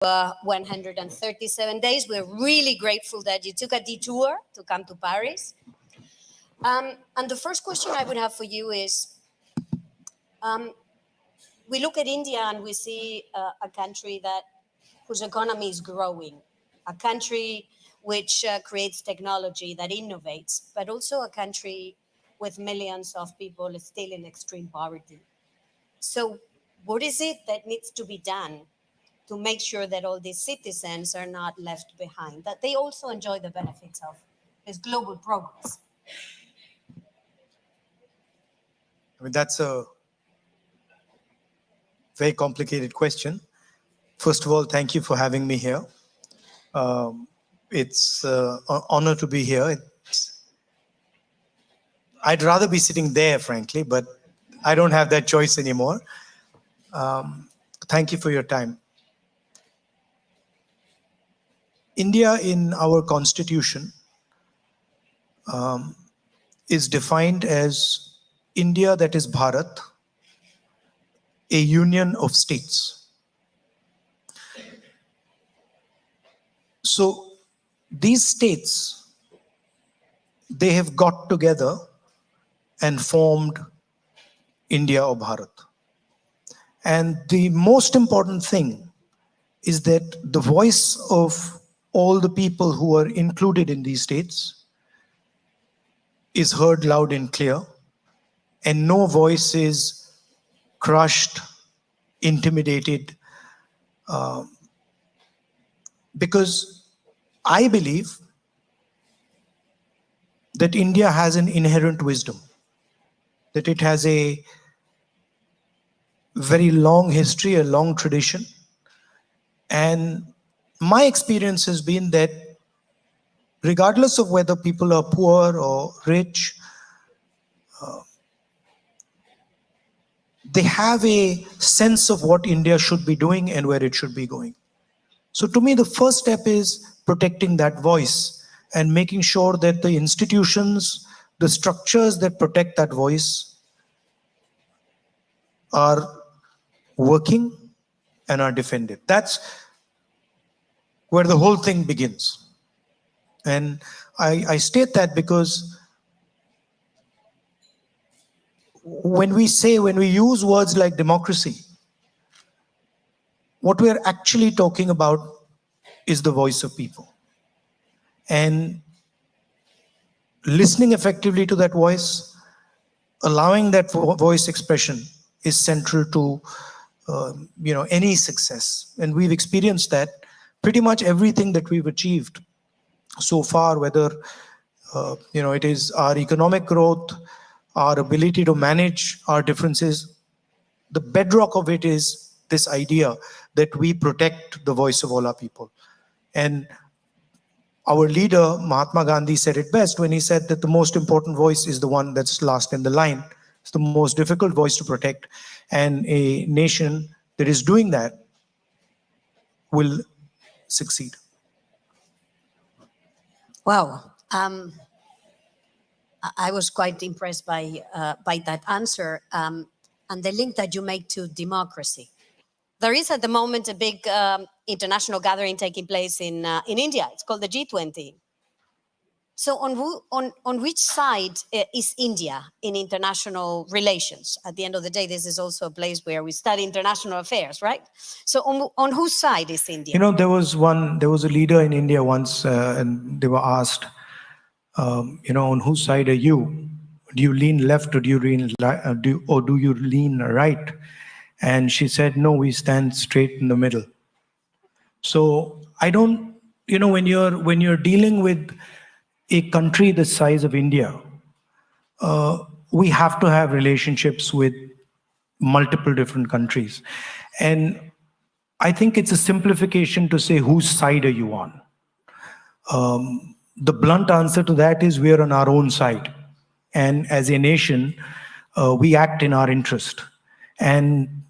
137 days. We're really grateful that you took a detour to come to Paris. And the first question I would have for you is, we look at India and we see a country whose economy is growing, a country which creates technology, that innovates, but also a country with millions of people still in extreme poverty. So what is it that needs to be done to make sure that all these citizens are not left behind, that they also enjoy the benefits of this global progress? I mean, that's a very complicated question. First of all, thank you for having me here. It's an honor to be here. I'd rather be sitting there, frankly, but I don't have that choice anymore. Thank you for your time. India in our constitution is defined as India, that is Bharat, a union of states. So these states, they have got together and formed India or Bharat. And the most important thing is that the voice of all the people who are included in these states is heard loud and clear, and no voice is crushed, intimidated, because I believe that India has an inherent wisdom, that it has a very long history, a long tradition. And my experience has been that regardless of whether people are poor or rich, they have a sense of what India should be doing and where it should be going. So to me, the first step is protecting that voice and making sure that the institutions, the structures that protect that voice are working and are defended. That's where the whole thing begins. And I state that because when we use words like democracy, what we're actually talking about is the voice of people. And listening effectively to that voice, allowing that voice expression is central to any success. And we've experienced that pretty much everything that we've achieved so far, whether it is our economic growth, our ability to manage our differences, the bedrock of it is this idea that we protect the voice of all our people. And our leader, Mahatma Gandhi, said it best when he said that the most important voice is the one that's last in the line. It's the most difficult voice to protect. And a nation that is doing that will succeed. Wow. I was quite impressed by that answer and the link that you make to democracy. There is at the moment a big international gathering taking place in India. It's called the G20. So on which side is India in international relations? At the end of the day, this is also a place where we study international affairs, right? So on whose side is India? There was a leader in India once, and they were asked, on whose side are you? Do you lean left or do you lean right? And she said, no, we stand straight in the middle. So I don't, when you're dealing with a country the size of India, we have to have relationships with multiple different countries. And I think it's a simplification to say, whose side are you on? The blunt answer to that is we are on our own side. And as a nation, we act in our interest. And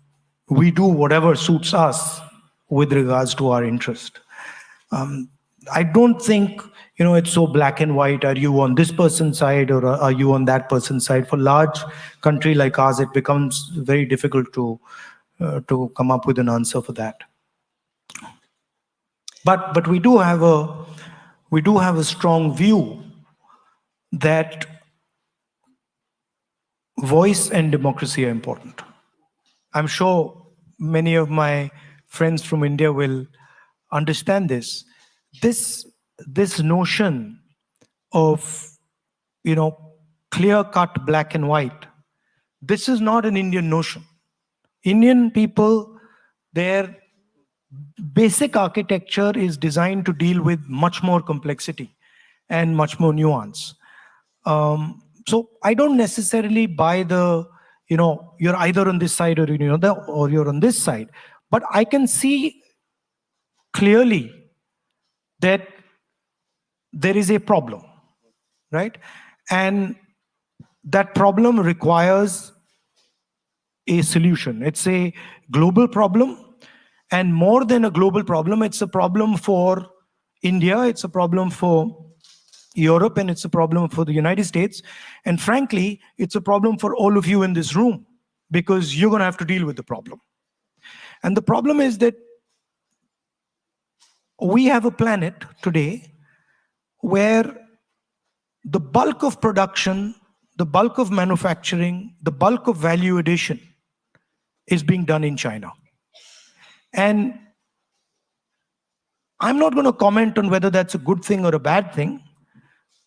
we do whatever suits us with regards to our interest. I don't think, it's so black and white. Are you on this person's side or are you on that person's side? For a large country like ours, it becomes very difficult to come up with an answer for that. But we do have a strong view that voice and democracy are important. I'm sure many of my friends from India will understand this. This notion of, clear cut black and white, this is not an Indian notion. Indian people, their basic architecture is designed to deal with much more complexity and much more nuance. So I don't necessarily buy the, you're either on this side or you're on this side. But I can see clearly that there is a problem, right? And that problem requires a solution. It's a global problem, and more than a global problem, it's a problem for India, it's a problem for Europe, and it's a problem for the United States. And frankly, it's a problem for all of you in this room, because you're going to have to deal with the problem. And the problem is that we have a planet today where the bulk of production, the bulk of manufacturing, the bulk of value addition is being done in China. And I'm not going to comment on whether that's a good thing or a bad thing.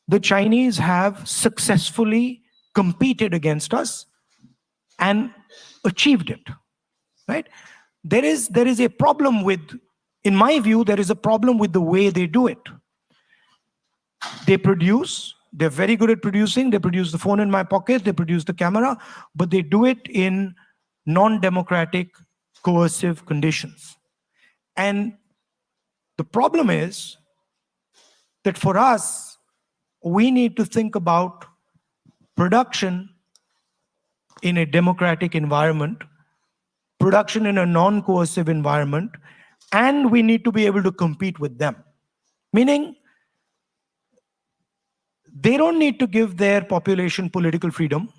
The Chinese have successfully competed against us and achieved it, right? There is a problem with, in my view, there is a problem with the way they do it. They produce, they're very good at producing, they produce the phone in my pocket, they produce the camera, but they do it in non-democratic, coercive conditions. And the problem is that for us, we need to think about production in a democratic environment, production in a non-coercive environment, and we need to be able to compete with them. Meaning, they don't need to give their population political freedom.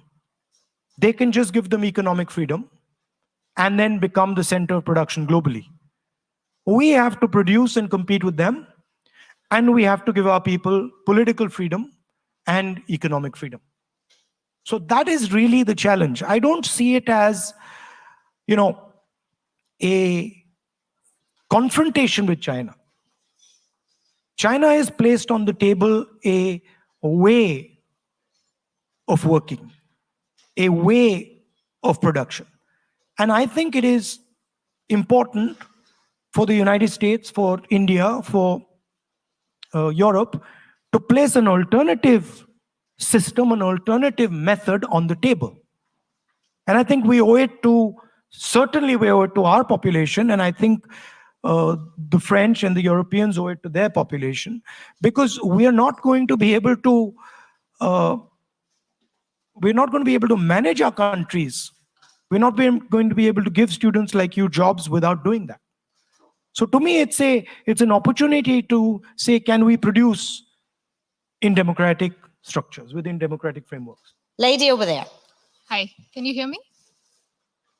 They can just give them economic freedom and then become the center of production globally. We have to produce and compete with them, and we have to give our people political freedom and economic freedom. So that is really the challenge. I don't see it as, a confrontation with China. China has placed on the table a way of working, a way of production. And I think it is important for the United States, for India, for Europe, to place an alternative system, an alternative method on the table. And I think we owe it to, certainly we owe it to our population, and I think the French and the Europeans owe it to their population, because we are not going to be able to manage our countries. We're not going to be able to give students like you jobs without doing that. So to me, it's an opportunity to say, can we produce in democratic structures, within democratic frameworks? Lady over there. Hi, can you hear me?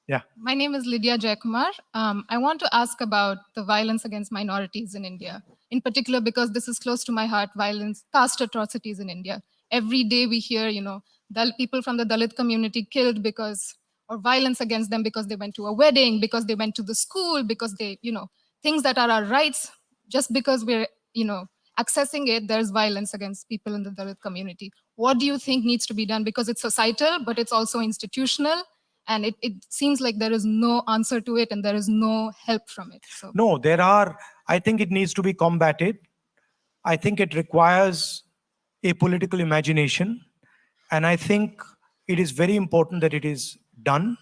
Yeah. My name is Lydia Jayakumar. I want to ask about the violence against minorities in India, in particular because this is close to my heart, violence, caste atrocities in India. Every day we hear, people from the Dalit community killed or violence against them because they went to a wedding, because they went to the school, because they, things that are our rights, just because we're, accessing it, there's violence against people in the Dalit community. What do you think needs to be done? Because it's societal, but it's also institutional. And it seems like there is no answer to it and there is no help from it. So. No, I think it needs to be combated. I think it requires a political imagination. And I think it is very important that it is done.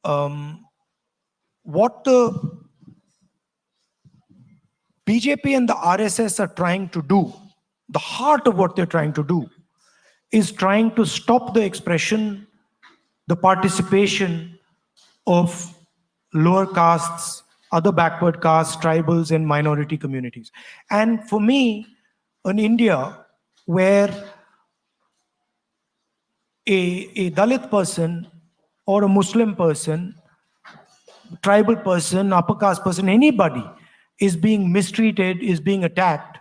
What the BJP and the RSS are trying to do, the heart of what they're trying to do, is trying to stop the expression, the participation of lower castes, other backward castes, tribals, and minority communities. And for me, in India, where a Dalit person or a Muslim person, tribal person, upper caste person, anybody is being mistreated, is being attacked,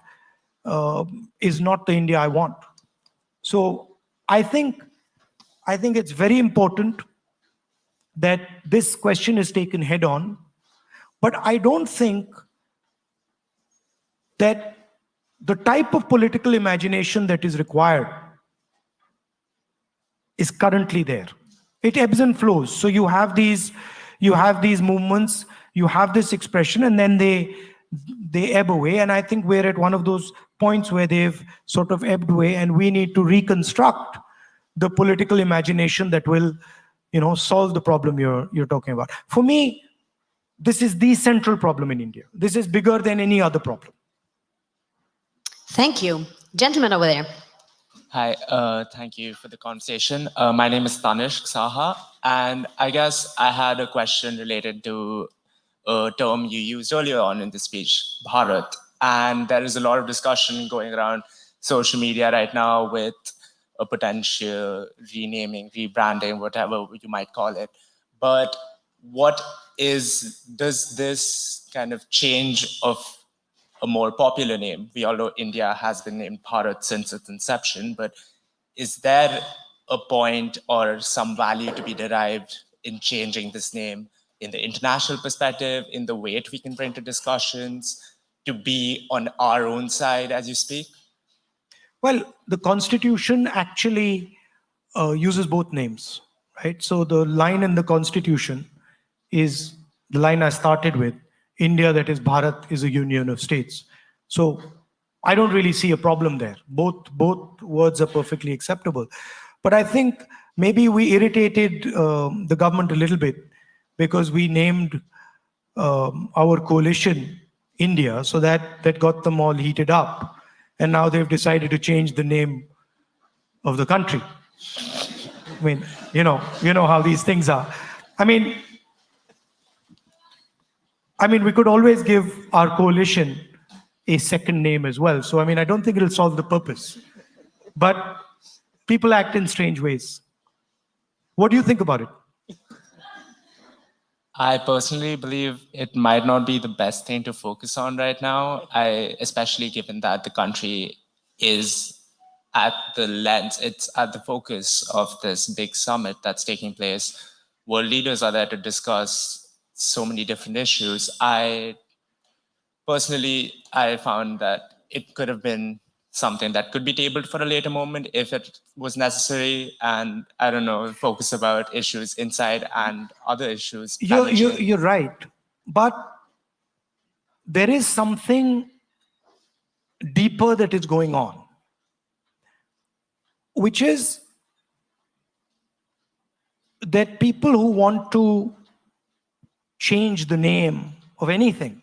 is not the India I want. So I think it's very important that this question is taken head on, but I don't think that the type of political imagination that is required is currently there. It ebbs and flows. So you have these movements, you have this expression, and then they ebb away. And I think we're at one of those points where they've sort of ebbed away, and we need to reconstruct the political imagination that will, solve the problem you're talking about. For me, this is the central problem in India. This is bigger than any other problem. Thank you. Gentleman over there. Hi, thank you for the conversation. My name is Tanishq Saha, and I guess I had a question related to a term you used earlier on in the speech, Bharat. And there is a lot of discussion going around social media right now with a potential renaming, rebranding, whatever you might call it. But does this kind of change of a more popular name? We all know India has been named Bharat since its inception, but is there a point or some value to be derived in changing this name in the international perspective, in the weight we can bring to discussions, to be on our own side as you speak? Well, the Constitution actually uses both names, right? So the line in the Constitution is the line I started with. India, that is Bharat, is a union of states. So I don't really see a problem there. Both words are perfectly acceptable. But I think maybe we irritated the government a little bit because we named our coalition India, so that got them all heated up. And now they've decided to change the name of the country. I mean, you know how these things are. I mean, we could always give our coalition a second name as well. So, I don't think it'll solve the purpose. But people act in strange ways. What do you think about it? I personally believe it might not be the best thing to focus on right now, especially given that the country is at the lens, it's at the focus of this big summit that's taking place. World leaders are there to discuss so many different issues. I found that it could have been something that could be tabled for a later moment if it was necessary, and I don't know, focus about issues inside and other issues. You're right, but there is something deeper that is going on, which is that people who want to change the name of anything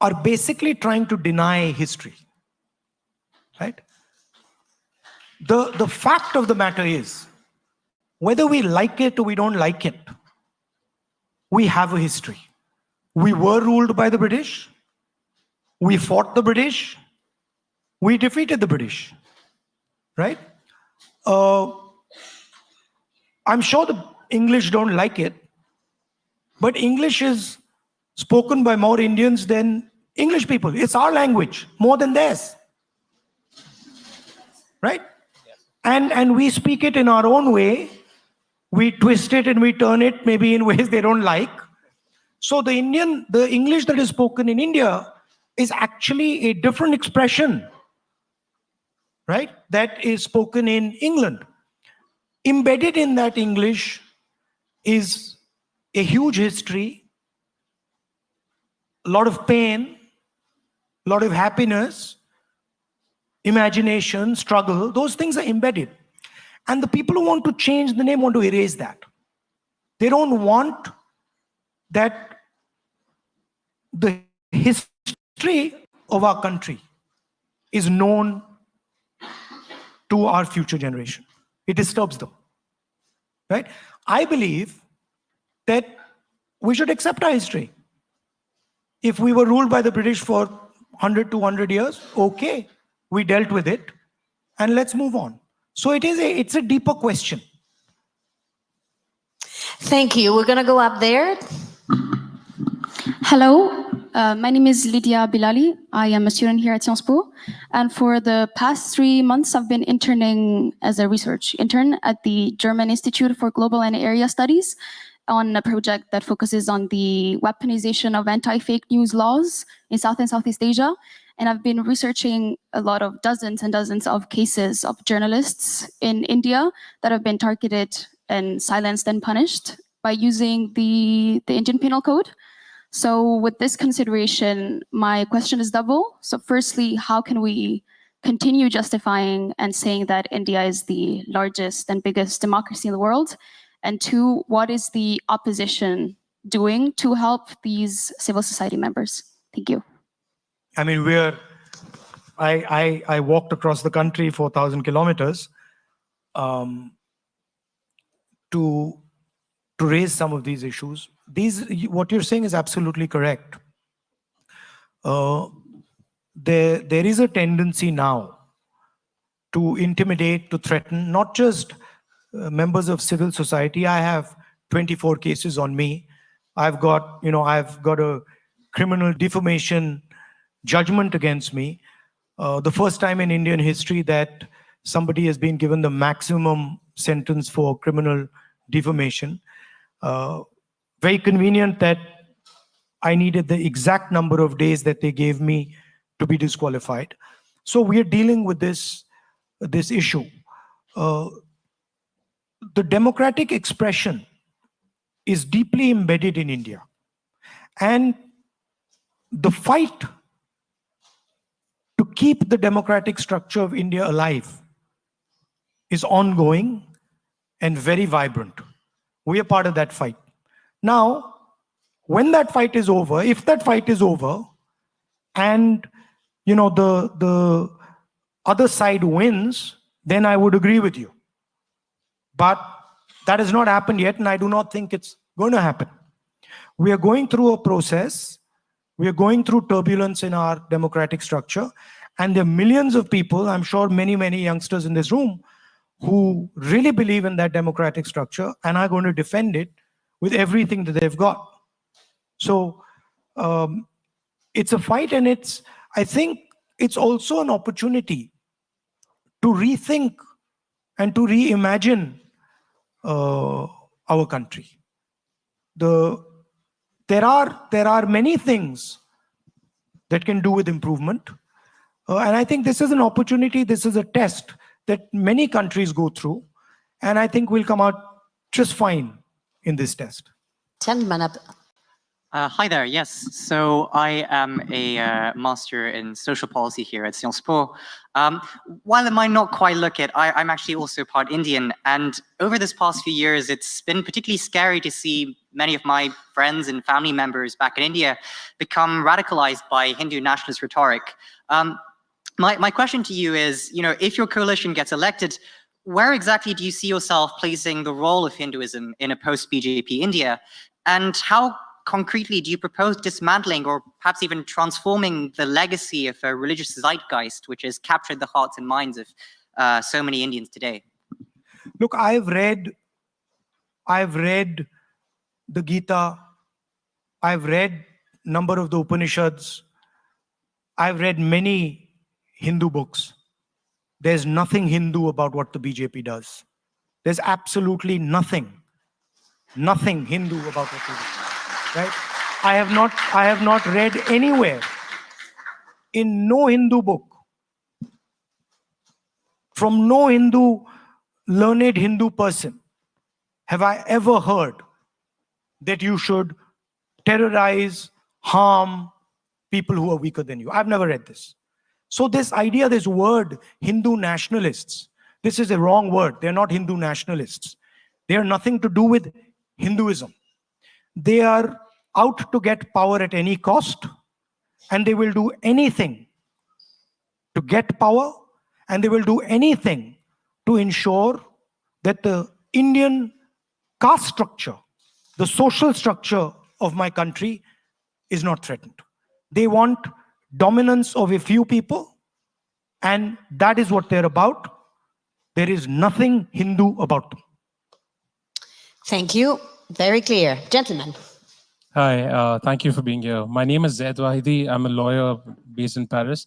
are basically trying to deny history, right? The fact of the matter is, whether we like it or we don't like it, we have a history. We were ruled by the British. We fought the British. We defeated the British, right? I'm sure the English don't like it, but English is spoken by more Indians than English people. It's our language, more than theirs. Right? And we speak it in our own way. We twist it and we turn it maybe in ways they don't like. So the English that is spoken in India is actually a different expression, right? That is spoken in England. Embedded in that English is a huge history, a lot of pain, a lot of happiness, imagination, struggle. Those things are embedded. And the people who want to change the name want to erase that. They don't want that the history of our country is known to our future generation. It disturbs them, right? I believe that we should accept our history. If we were ruled by the British for 100, 200 years, okay, we dealt with it, and let's move on. So it's a deeper question. Thank you. We're going to go up there. Hello, my name is Lydia Bilali. I am a student here at Sciences Po. And for the past 3 months, I've been interning as a research intern at the German Institute for Global and Area Studies on a project that focuses on the weaponization of anti-fake news laws in South and Southeast Asia. And I've been researching a lot of dozens and dozens of cases of journalists in India that have been targeted and silenced and punished by using the Indian Penal Code. So with this consideration, my question is double. So firstly, how can we continue justifying and saying that India is the largest and biggest democracy in the world? And two, what is the opposition doing to help these civil society members? Thank you. I mean, I walked across the country 4,000 kilometers to raise some of these issues. What you're saying is absolutely correct. There is a tendency now to intimidate, to threaten, not just members of civil society. I have 24 cases on me. I've got a criminal defamation judgment against me. The first time in Indian history that somebody has been given the maximum sentence for criminal defamation. Very convenient that I needed the exact number of days that they gave me to be disqualified. So we are dealing with this issue. The democratic expression is deeply embedded in India. And the fight to keep the democratic structure of India alive is ongoing and very vibrant. We are part of that fight. Now, when that fight is over, if that fight is over, and the other side wins, then I would agree with you. But that has not happened yet, and I do not think it's going to happen. We are going through a process. We are going through turbulence in our democratic structure, and there are millions of people, I'm sure many, many youngsters in this room, who really believe in that democratic structure and are going to defend it with everything that they've got. So it's a fight, and I think it's also an opportunity to rethink and to reimagine our country. There are many things that can do with improvement. And I think this is an opportunity, this is a test that many countries go through. And I think we'll come out just fine in this test. Gentleman up. Hi there, yes. So I am a master in social policy here at Sciences Po. While it might not quite look it, I'm actually also part Indian. And over this past few years, it's been particularly scary to see many of my friends and family members back in India become radicalized by Hindu nationalist rhetoric. My question to you is, if your coalition gets elected, where exactly do you see yourself placing the role of Hinduism in a post-BJP India? And how concretely do you propose dismantling or perhaps even transforming the legacy of a religious zeitgeist which has captured the hearts and minds of so many Indians today? Look, I've read the Gita. I've read a number of the Upanishads. I've read many Hindu books. There's nothing Hindu about what the BJP does. There's absolutely nothing Hindu about what they do. Right? I have not read anywhere in no Hindu book, from no learned Hindu person, have I ever heard that you should terrorize, harm people who are weaker than you. I've never read this. So this idea, this word, Hindu nationalists, this is a wrong word. They're not Hindu nationalists. They are nothing to do with Hinduism. They are out to get power at any cost, and they will do anything to get power, and they will do anything to ensure that the Indian caste structure, the social structure of my country is not threatened. They want dominance of a few people, and that is what they're about. There is nothing Hindu about them. Thank you. Very clear. Gentlemen. Hi, thank you for being here. My name is Zaid Wahidi. I'm a lawyer based in Paris.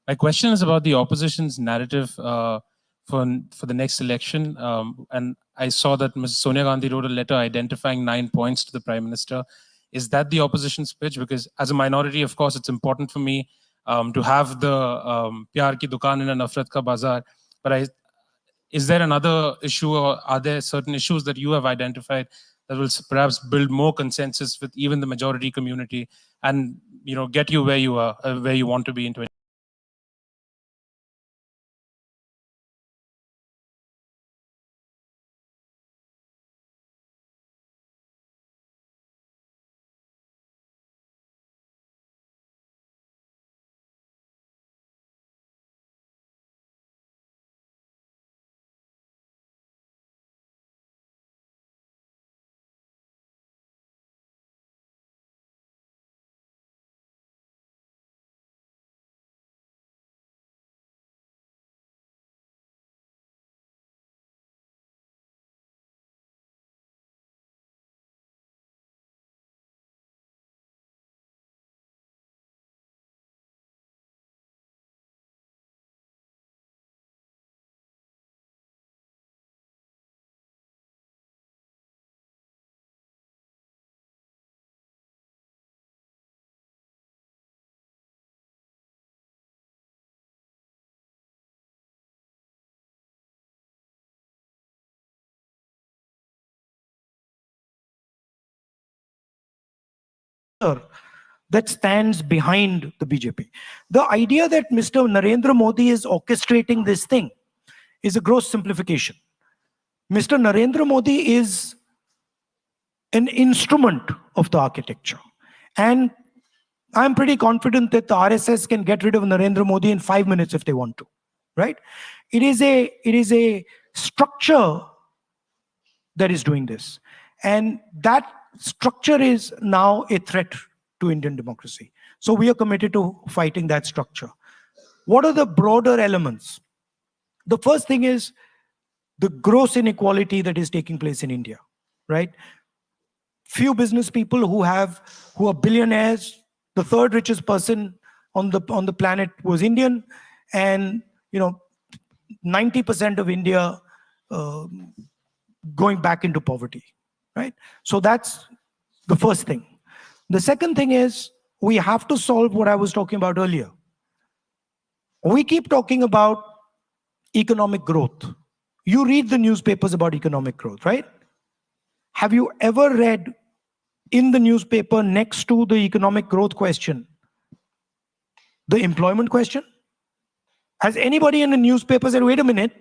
My question is about the opposition's narrative for the next election. And I saw that Ms. Sonia Gandhi wrote a letter identifying 9 points to the Prime Minister. Is that the opposition's pitch? Because as a minority, of course, it's important for me to have the Pyar Ki Dukaan in a Nafrat Ka Bazaar. But is there another issue, or are there certain issues that you have identified that will perhaps build more consensus with even the majority community and get you where you are, where you want to be in 20? That stands behind the BJP. The idea that Mr. Narendra Modi is orchestrating this thing is a gross simplification. Mr. Narendra Modi is an instrument of the architecture. And I'm pretty confident that the RSS can get rid of Narendra Modi in 5 minutes if they want to, right? It is a structure that is doing this. And that structure is now a threat to Indian democracy. So we are committed to fighting that structure. What are the broader elements? The first thing is the gross inequality that is taking place in India, right? Few business people who are billionaires. The third richest person on the planet was Indian, and 90% of India going back into poverty, right? So that's the first thing. The second thing is we have to solve what I was talking about earlier. We keep talking about economic growth. You read the newspapers about economic growth, right? Have you ever read in the newspaper next to the economic growth question, the employment question? Has anybody in the newspaper said, wait a minute,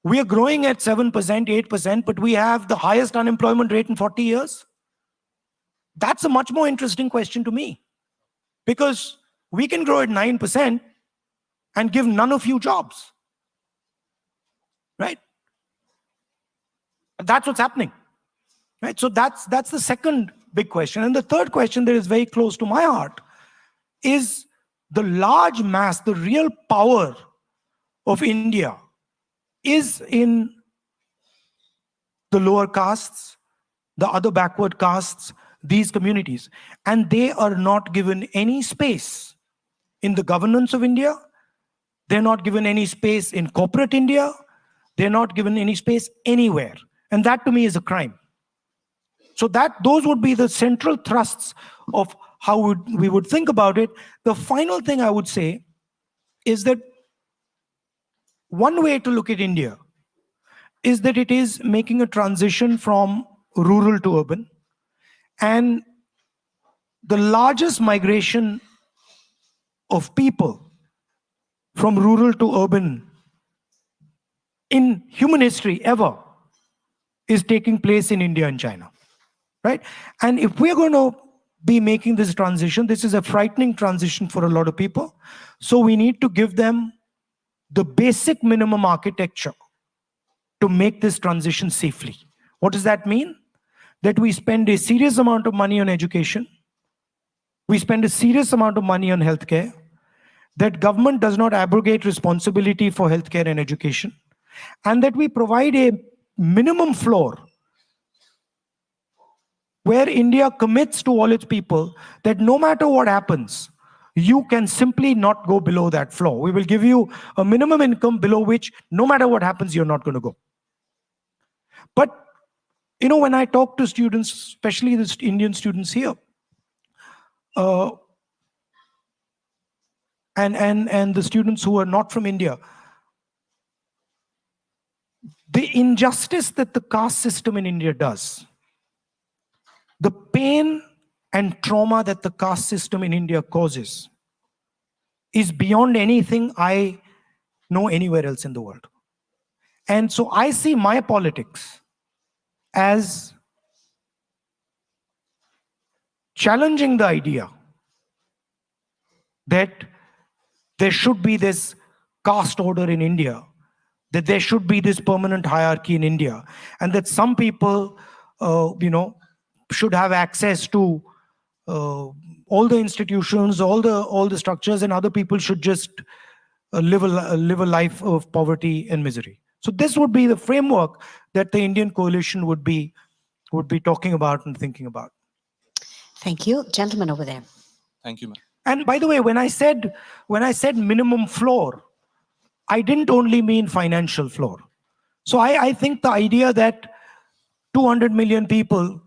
we are growing at 7%, 8%, but we have the highest unemployment rate in 40 years? That's a much more interesting question to me, because we can grow at 9% and give none of you jobs, right? That's what's happening, right? So that's the second big question. And the third question that is very close to my heart is the large mass, the real power of India is in the lower castes, the other backward castes, these communities. And they are not given any space in the governance of India. They're not given any space in corporate India. They're not given any space anywhere. And that to me is a crime. So those would be the central thrusts of how we would think about it. The final thing I would say is that one way to look at India is that it is making a transition from rural to urban. And the largest migration of people from rural to urban in human history ever is taking place in India and China, right? And if we're going to be making this transition, this is a frightening transition for a lot of people. So we need to give them the basic minimum architecture to make this transition safely. What does that mean? That we spend a serious amount of money on education. We spend a serious amount of money on healthcare. That government does not abrogate responsibility for healthcare and education. And that we provide a minimum floor where India commits to all its people that no matter what happens, you can simply not go below that floor. We will give you a minimum income below which no matter what happens, you're not going to go. But, you know, when I talk to students, especially the Indian students here, and the students who are not from India, the injustice that the caste system in India does, the pain and trauma that the caste system in India causes, is beyond anything I know anywhere else in the world. And so I see my politics as challenging the idea that there should be this caste order in India, that there should be this permanent hierarchy in India, and that some people, should have access to all the institutions, all the structures, and other people should just live a life of poverty and misery. So this would be the framework that the Indian coalition would be talking about and thinking about. Thank you. Gentleman over there. Thank you, ma'am. And by the way, when I said minimum floor, I didn't only mean financial floor. So I think the idea that 200 million people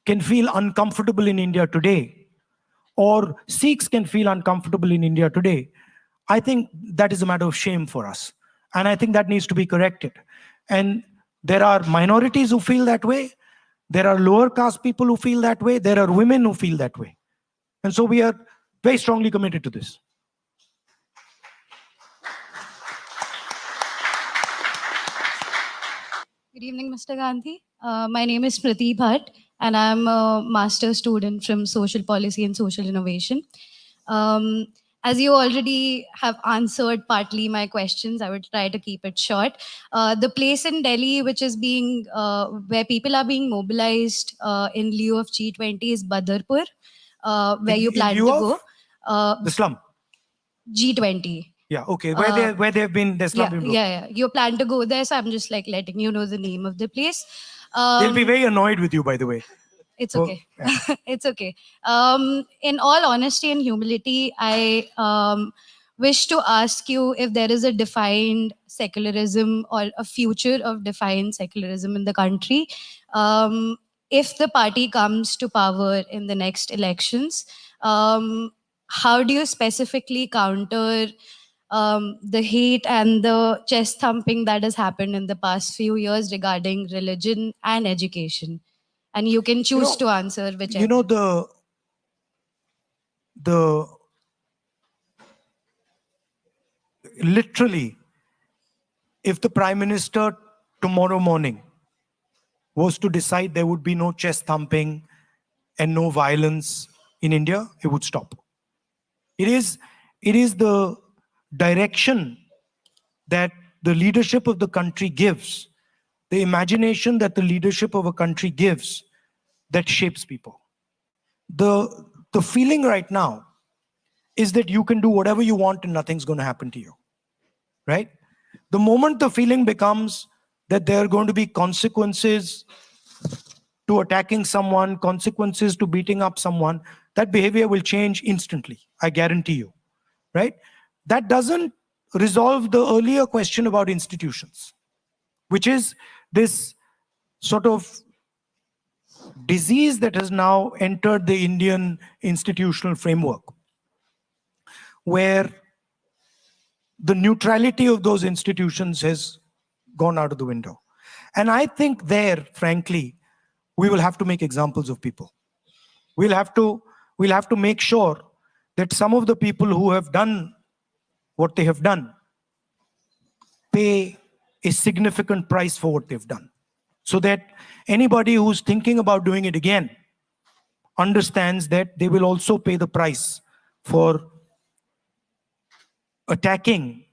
can feel uncomfortable in India today, or Sikhs can feel uncomfortable in India today, I think that is a matter of shame for us. And I think that needs to be corrected. And there are minorities who feel that way. There are lower caste people who feel that way. There are women who feel that way. And so we are very strongly committed to this. Good evening, Mr. Gandhi. My name is Prati Bhatt, and I'm a master's student from Social Policy and Social Innovation. As you already have answered partly my questions, I would try to keep it short. The place in Delhi which is being, where people are being mobilized in lieu of G20 is Badarpur, where you plan to go. The slum. G20. Yeah, okay. Where they've been, the slum. Yeah. You plan to go there, so I'm just like letting you know the name of the place. They'll be very annoyed with you, by the way. It's okay. It's okay. In all honesty and humility, I wish to ask you if there is a defined secularism or a future of defined secularism in the country. If the party comes to power in the next elections, how do you specifically counter the hate and the chest thumping that has happened in the past few years regarding religion and education? And you can choose to answer whichever. You know, the literally, if the Prime Minister tomorrow morning was to decide there would be no chest thumping and no violence in India, it would stop. It is the direction that the leadership of the country gives, the imagination that the leadership of a country gives, that shapes people. The feeling right now is that you can do whatever you want and nothing's going to happen to you, right? The moment the feeling becomes that there are going to be consequences to attacking someone, consequences to beating up someone, that behavior will change instantly, I guarantee you, right? That doesn't resolve the earlier question about institutions, which is this sort of disease that has now entered the Indian institutional framework, where the neutrality of those institutions has gone out of the window. And I think there, frankly, we will have to make examples of people. We'll have to make sure that some of the people who have done what they have done pay a significant price for what they've done, so that anybody who's thinking about doing it again understands that they will also pay the price for attacking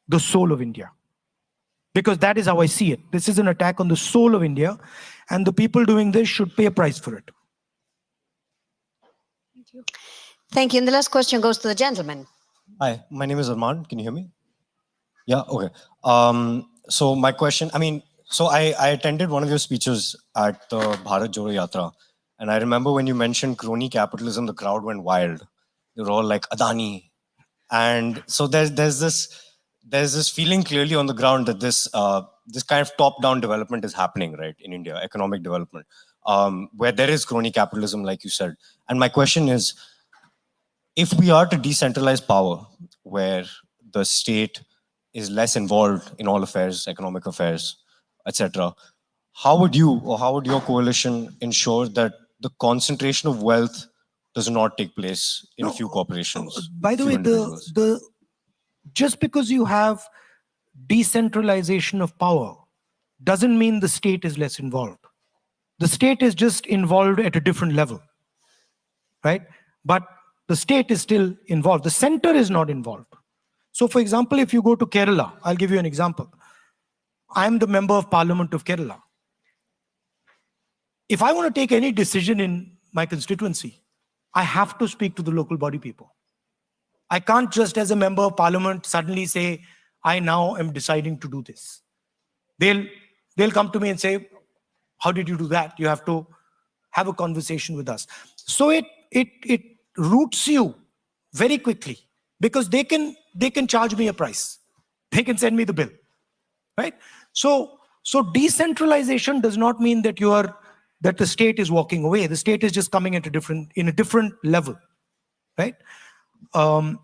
the soul of India. Because that is how I see it. This is an attack on the soul of India, and the people doing this should pay a price for it. Thank you. Thank you. And the last question goes to the gentleman. Hi, my name is Arman. Can you hear me? Yeah, okay. So my question, I attended one of your speeches at the Bharat Jodo Yatra, And I remember when you mentioned crony capitalism, the crowd went wild. They were all like Adani. And so there's this feeling clearly on the ground that this kind of top-down development is happening, right, in India, economic development, where there is crony capitalism, like you said. And my question is, if we are to decentralize power, where the state is less involved in all affairs, economic affairs, etc., how would you or how would your coalition ensure that the concentration of wealth does not take place in a few corporations? By the way, just because you have decentralization of power doesn't mean the state is less involved. The state is just involved at a different level, right? But the state is still involved. The center is not involved. So for example, if you go to Kerala, I'll give you an example. I'm the member of Parliament of Kerala. If I want to take any decision in my constituency, I have to speak to the local body people. I can't just as a member of parliament suddenly say, I now am deciding to do this. They'll come to me and say, how did you do that? You have to have a conversation with us. So it roots you very quickly because they can charge me a price. They can send me the bill, right? So decentralization does not mean that that the state is walking away. The state is just coming in a different level, right? So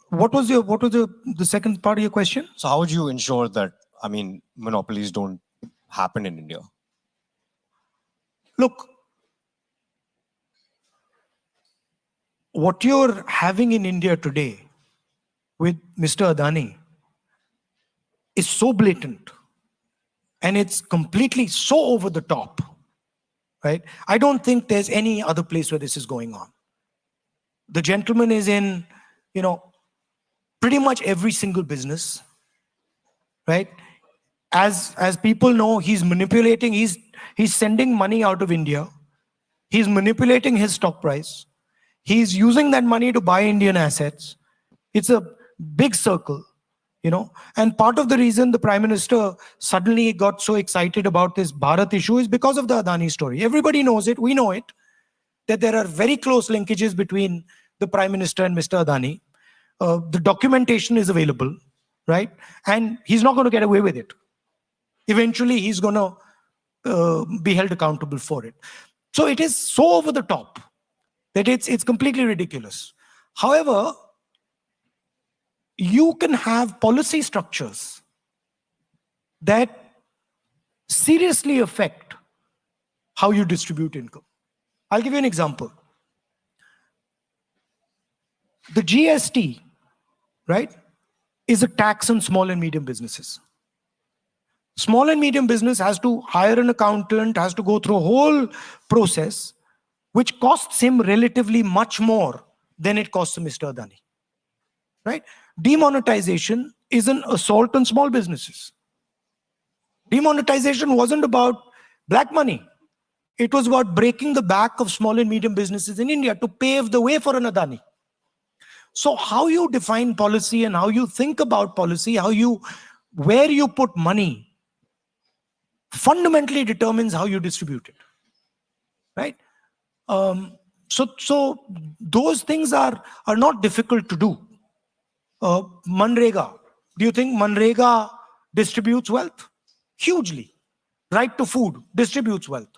what was the second part of your question? So how would you ensure that, monopolies don't happen in India? Look, what you're having in India today with Mr. Adani is so blatant and it's completely so over the top, right? I don't think there's any other place where this is going on. The gentleman is in, pretty much every single business, right? As people know, he's manipulating, he's sending money out of India. He's manipulating his stock price. He's using that money to buy Indian assets. It's a big circle, and part of the reason the Prime Minister suddenly got so excited about this Bharat issue is because of the Adani story. Everybody knows it, we know it, that there are very close linkages between the Prime Minister and Mr. Adani. The documentation is available, right? And he's not going to get away with it. Eventually, he's going to be held accountable for it. So it is so over the top that it's completely ridiculous. However, you can have policy structures that seriously affect how you distribute income. I'll give you an example. The GST, right, is a tax on small and medium businesses. Small and medium business has to hire an accountant, has to go through a whole process, which costs him relatively much more than it costs Mr. Adani, right? Demonetization is an assault on small businesses. Demonetization wasn't about black money. It was about breaking the back of small and medium businesses in India to pave the way for an Adani. So how you define policy and how you think about policy, where you put money, fundamentally determines how you distribute it, right? So those things are not difficult to do. Manrega, do you think Manrega distributes wealth? Hugely. Right to food distributes wealth.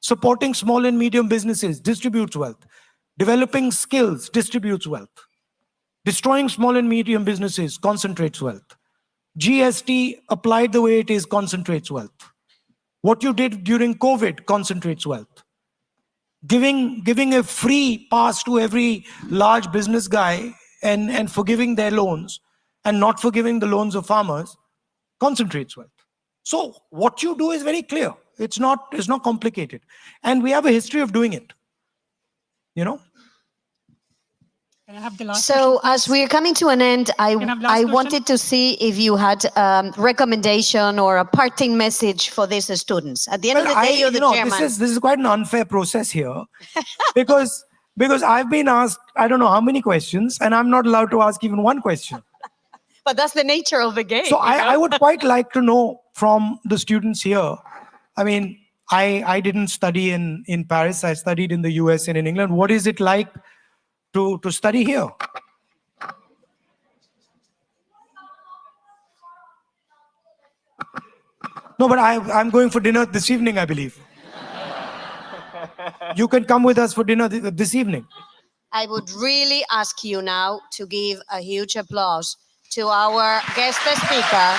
Supporting small and medium businesses distributes wealth. Developing skills distributes wealth. Destroying small and medium businesses concentrates wealth. GST applied the way it is concentrates wealth. What you did during COVID concentrates wealth. Giving a free pass to every large business guy and forgiving their loans and not forgiving the loans of farmers concentrates wealth. So what you do is very clear. It's not complicated. And we have a history of doing it. Can I have the last So question, as we're coming to an end, Can I have last I question? wanted to see if you had a recommendation or a parting message for these students. At the end of the day, you're the chairman. This is quite an unfair process here because I've been asked, I don't know how many questions, and I'm not allowed to ask even one question. But that's the nature of the game. So I would quite like to know from the students here, I mean, I didn't study in Paris. I studied in the US and in England. What is it like to study here? No, but I'm going for dinner this evening, I believe. You can come with us for dinner this evening. I would really ask you now to give a huge applause to our guest speaker.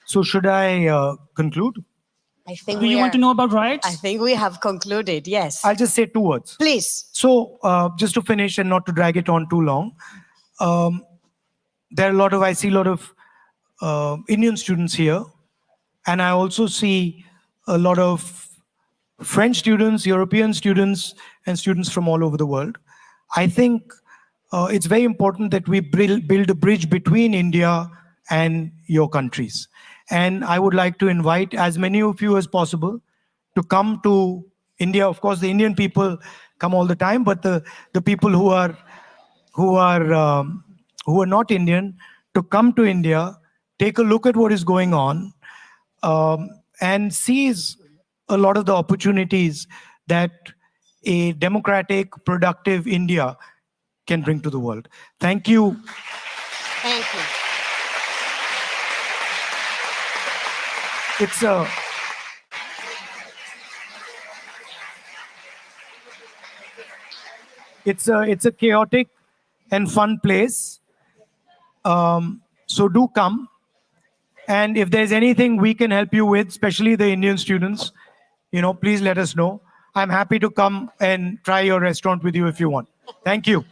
So should I conclude? I think Do you want to know about riots? I think we have concluded, yes. I'll just say 2 words. Please. So just to finish and not to drag it on too long, I see a lot of Indian students here, and I also see a lot of French students, European students, and students from all over the world. I think it's very important that we build a bridge between India and your countries. And I would like to invite as many of you as possible to come to India. Of course, the Indian people come all the time, but the people who are not Indian, to come to India, take a look at what is going on, and seize a lot of the opportunities that a democratic, productive India can bring to the world. Thank you. Thank you. It's a chaotic and fun place. So do come. And if there's anything we can help you with, especially the Indian students, please let us know. I'm happy to come and try your restaurant with you if you want. Thank you.